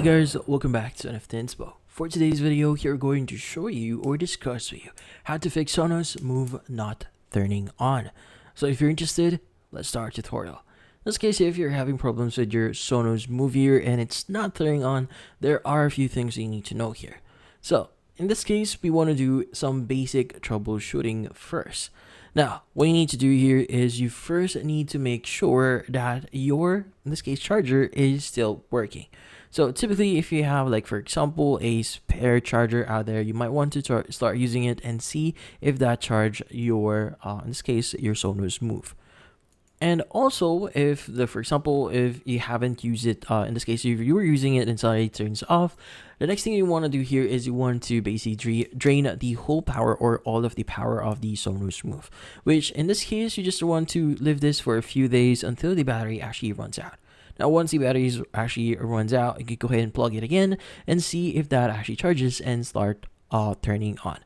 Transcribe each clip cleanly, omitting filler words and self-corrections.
Hey guys, welcome back to NFT Inspo. For today's video, here we're going to show you or discuss with you how to fix Sonos Move not turning on. So if you're interested, let's start our tutorial. In this case, if you're having problems with your Sonos Move here and it's not turning on, there are a few things you need to know here. So in this case, we want to do some basic troubleshooting first. Now, what you need to do here is you first need to make sure that your, in this case, charger is still working. So typically, if you have, like, for example, a spare charger out there, you might want to start using it and see if that charge your, in this case, your Sonos Move. And also, for example, if you haven't used it, in this case, if you were using it and suddenly it turns off, the next thing you want to do here is you want to basically drain the whole power or all of the power of the Sonos Move, which in this case, you just want to leave this for a few days until the battery actually runs out. Now, once the battery actually runs out, you can go ahead and plug it again and see if that actually charges and start turning on.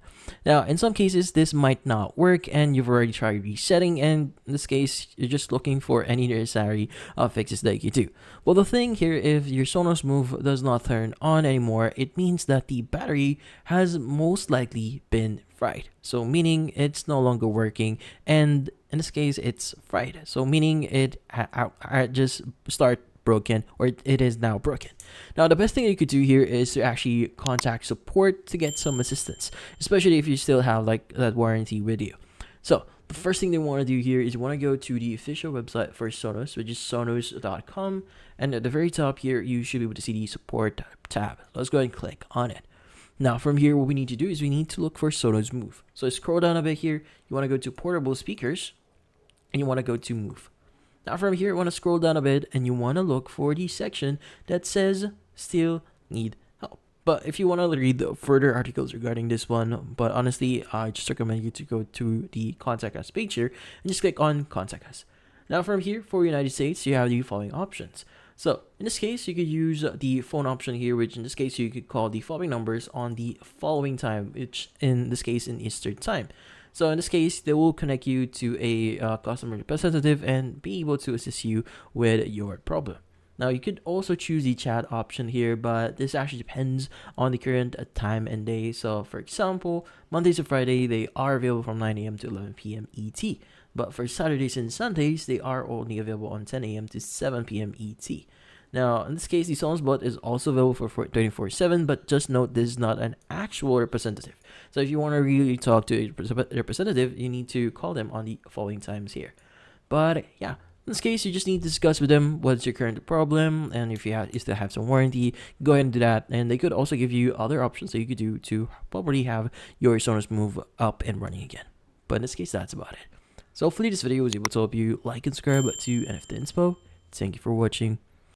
Now, in some cases, this might not work and you've already tried resetting, and in this case, you're just looking for any necessary fixes that you do. Well, the thing here, if your Sonos Move does not turn on anymore, it means that the battery has most likely been fried. So meaning it's no longer working, and in this case, it's fried. So meaning it just start broken, or it is now broken. Now, the best thing you could do here is to actually contact support to get some assistance, especially if you still have like that warranty with you. So the first thing they want to do here is you want to go to the official website for Sonos, which is sonos.com, and at the very top here you should be able to see the support tab. Let's go ahead and click on it. Now from here, what we need to do is we need to look for Sonos Move. So scroll down a bit here, you want to go to portable speakers and you want to go to Move. Now from here, you want to scroll down a bit and you want to look for the section that says still need help. But if you want to read the further articles regarding this one, but honestly, I just recommend you to go to the contact us page here and just click on contact us. Now from here, for United States, you have the following options. So in this case, you could use the phone option here, which in this case, you could call the following numbers on the following time, which in this case, in Eastern time. So in this case, they will connect you to a customer representative and be able to assist you with your problem. Now, you could also choose the chat option here, but this actually depends on the current time and day. So for example, Mondays to Friday, they are available from 9 a.m. to 11 p.m. ET. But for Saturdays and Sundays, they are only available on 10 a.m. to 7 p.m. ET. Now, in this case, the Sonos bot is also available for 24/7, but just note this is not an actual representative. So if you want to really talk to a representative, you need to call them on the following times here. But yeah, in this case, you just need to discuss with them what's your current problem, and if you still have some warranty, go ahead and do that. And they could also give you other options that you could do to probably have your Sonos Move up and running again. But in this case, that's about it. So hopefully this video was able to help you. Like and subscribe to NFT Inspo. Thank you for watching.